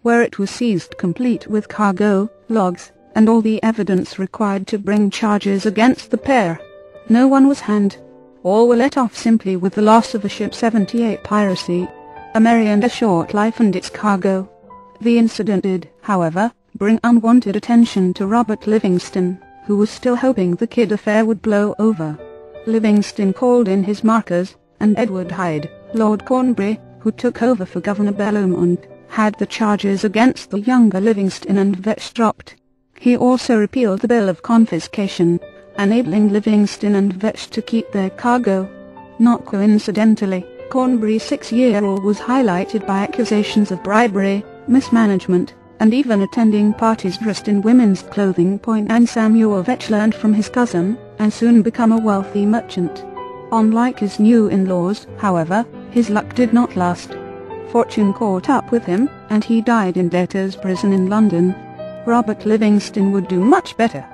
where it was seized complete with cargo, logs, and all the evidence required to bring charges against the pair. No one was hanged. All were let off simply with the loss of a ship 78 piracy, a merry and a short life and its cargo. The incident did, however, bring unwanted attention to Robert Livingston, who was still hoping the Kidd affair would blow over. Livingston called in his markers, and Edward Hyde, Lord Cornbury, who took over for Governor Bellomont, had the charges against the younger Livingston and Vetch dropped. He also repealed the Bill of Confiscation, enabling Livingston and Vetch to keep their cargo. Not coincidentally, Cornbury's 6-year-old was highlighted by accusations of bribery, mismanagement, and even attending parties dressed in women's clothing. And Samuel Vetch learned from his cousin, and soon become a wealthy merchant. Unlike his new in-laws, however, his luck did not last. Fortune caught up with him, and he died in debtor's prison in London. Robert Livingston would do much better.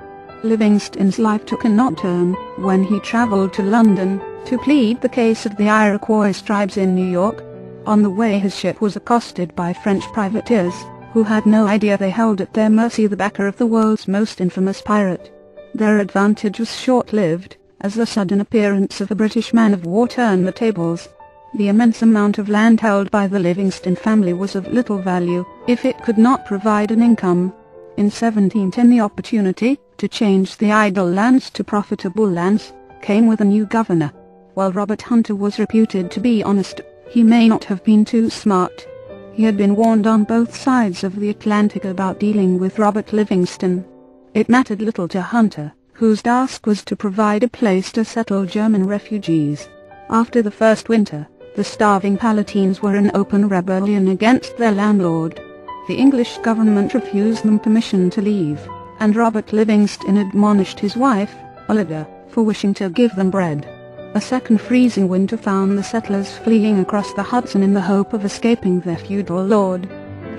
Livingston's life took an odd turn when he travelled to London to plead the case of the Iroquois tribes in New York. On the way his ship was accosted by French privateers, who had no idea they held at their mercy the backer of the world's most infamous pirate. Their advantage was short-lived, as the sudden appearance of a British man-of-war turned the tables. The immense amount of land held by the Livingston family was of little value if it could not provide an income. In 1710 the opportunity to change the idle lands to profitable lands came with a new governor. While Robert Hunter was reputed to be honest, he may not have been too smart. He had been warned on both sides of the Atlantic about dealing with Robert Livingston. It mattered little to Hunter, whose task was to provide a place to settle German refugees. After the first winter, the starving Palatines were in open rebellion against their landlord. The English government refused them permission to leave, and Robert Livingston admonished his wife, Olida, for wishing to give them bread. A second freezing winter found the settlers fleeing across the Hudson in the hope of escaping their feudal lord.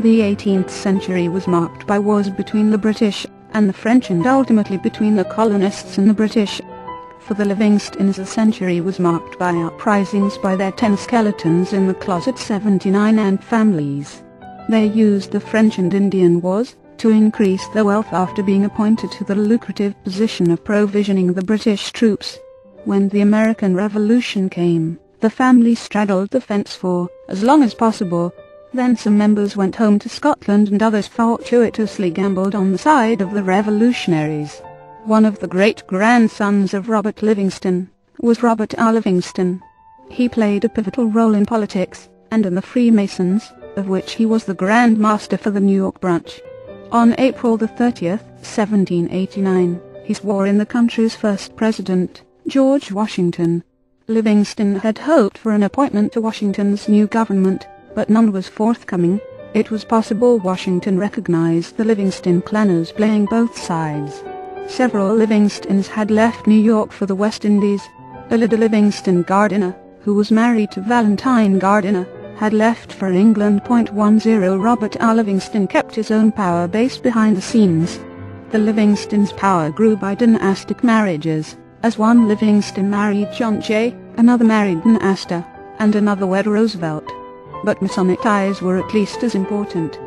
The 18th century was marked by wars between the British and the French, and ultimately between the colonists and the British. For the Livingstons the century was marked by uprisings by their 10 skeletons in the closet 79 and families. They used the French and Indian Wars to increase their wealth after being appointed to the lucrative position of provisioning the British troops. When the American Revolution came, the family straddled the fence for as long as possible. Then some members went home to Scotland and others fortuitously gambled on the side of the revolutionaries. One of the great-grandsons of Robert Livingston was Robert R. Livingston. He played a pivotal role in politics and in the Freemasons, of which he was the Grand Master for the New York branch. On April 30th, 1789, he swore in the country's first president, George Washington. Livingston had hoped for an appointment to Washington's new government, but none was forthcoming. It was possible Washington recognized the Livingston clan as playing both sides. Several Livingstons had left New York for the West Indies. Olida Livingston Gardiner, who was married to Valentine Gardiner, had left for England. 10 Robert R. Livingston kept his own power base behind the scenes. The Livingstons' power grew by dynastic marriages, as one Livingston married John Jay, another married Anne Astor, and another wed Roosevelt. But Masonic ties were at least as important.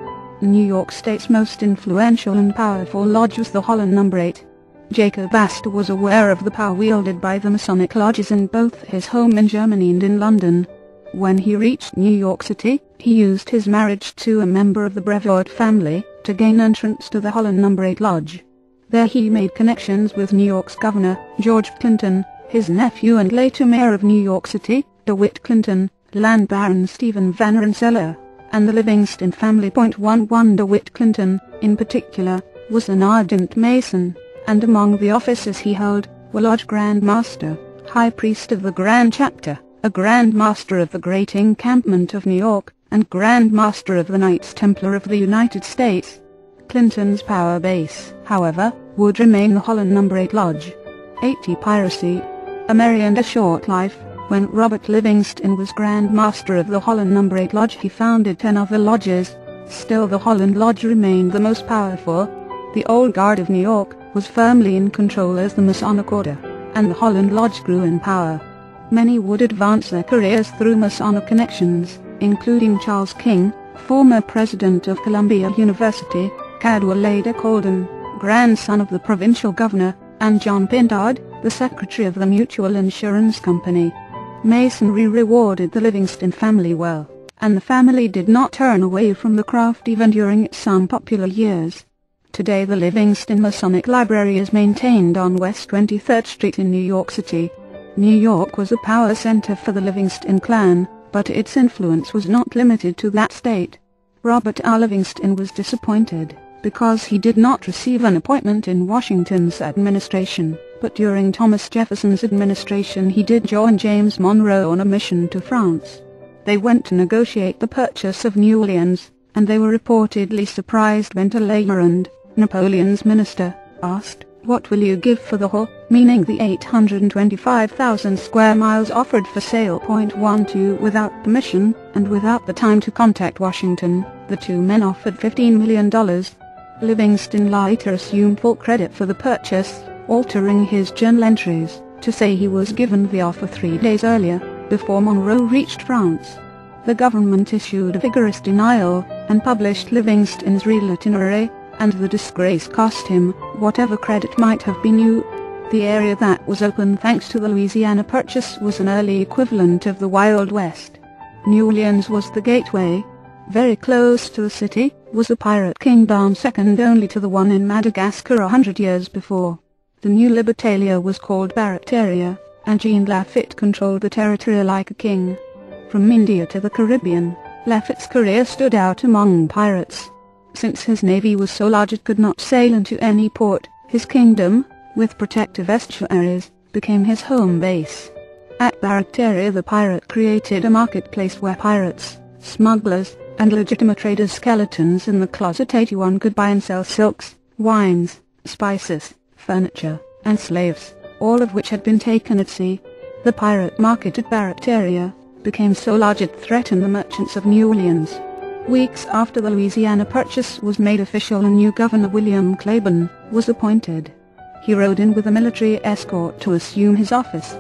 New York State's most influential and powerful lodge was the Holland No. 8. Jacob Astor was aware of the power wielded by the Masonic lodges in both his home in Germany and in London. When he reached New York City, he used his marriage to a member of the Brevoort family to gain entrance to the Holland No. 8 lodge. There he made connections with New York's Governor, George Clinton, his nephew and later mayor of New York City, DeWitt Clinton, land baron Stephen Van Rensselaer, and the Livingston family. 11 DeWitt Clinton, in particular, was an ardent Mason, and among the offices he held were Lodge Grand Master, High Priest of the Grand Chapter, a Grand Master of the Great Encampment of New York, and Grand Master of the Knights Templar of the United States. Clinton's power base, however, would remain the Holland No. 8 Lodge. 80 Piracy. A merry and a short life. When Robert Livingston was Grand Master of the Holland No. 8 Lodge, he founded 10 other lodges. Still the Holland Lodge remained the most powerful. The Old Guard of New York was firmly in control as the Masonic Order, and the Holland Lodge grew in power. Many would advance their careers through Masonic connections, including Charles King, Former President of Columbia University, Cadwallader Colden, grandson of the provincial governor, and John Pintard, the secretary of the Mutual Insurance Company. Masonry rewarded the Livingston family well, and the family did not turn away from the craft even during its unpopular years. Today the Livingston Masonic Library is maintained on West 23rd Street in New York City. New York was a power center for the Livingston clan, but its influence was not limited to that state. Robert R. Livingston was disappointed, because he did not receive an appointment in Washington's administration, but during Thomas Jefferson's administration he did join James Monroe on a mission to France. They went to negotiate the purchase of New Orleans, and they were reportedly surprised when Talleyrand, Napoleon's minister, asked, "What will you give for the whole?" meaning the 825,000 square miles offered for sale. 12 Without permission, and without the time to contact Washington, the two men offered $15 million. Livingston later assumed full credit for the purchase, altering his journal entries to say he was given the offer 3 days earlier, before Monroe reached France. The government issued a vigorous denial, and published Livingston's real itinerary, and the disgrace cost him whatever credit might have been due. The area that was open thanks to the Louisiana Purchase was an early equivalent of the Wild West. New Orleans was the gateway. Very close to the city was a pirate kingdom second only to the one in Madagascar 100 years before. The new Libertalia was called Barataria, and Jean Lafitte controlled the territory like a king. From India to the Caribbean, Lafitte's career stood out among pirates. Since his navy was so large it could not sail into any port, his kingdom, with protective estuaries, became his home base. At Barataria the pirate created a marketplace where pirates, smugglers, and legitimate traders' skeletons in the closet 81 could buy and sell silks, wines, spices, furniture, and slaves, all of which had been taken at sea. The pirate market at Barataria became so large it threatened the merchants of New Orleans. Weeks after the Louisiana Purchase was made official, a new governor, William Claiborne, was appointed. He rode in with a military escort to assume his office.